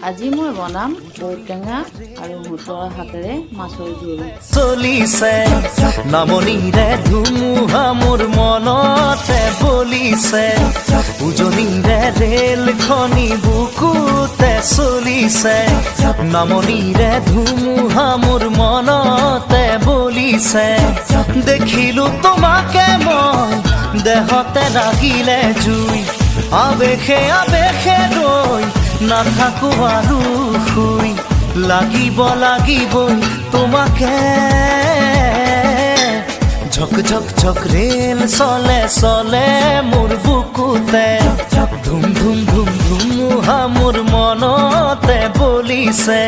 আজি মই বনাম ঔটেঙা আৰু হুতৰ হাতেৰে মাছৰ জোল। চলিছে নামনিৰে ধুমুহা মোৰ মনতে বলিছে, উজনিৰে ৰেল খনি বুকুতে চলিছে। নামনিৰে ধুমুহা মোৰ মনতে বলিছে, দেখিলো তোমাকে মই দেহতে লাগিলে জুই। আবেশে আবেশে ৰৈ নাথাকো আৰু শুই, লাগিবই তোমাকে। ঝক ঝক ঝক ৰেল চলে চলে মোৰ বুকুতে, ধুম ধুম ধুম ধুমুহা মোৰ মনতে বলিছে।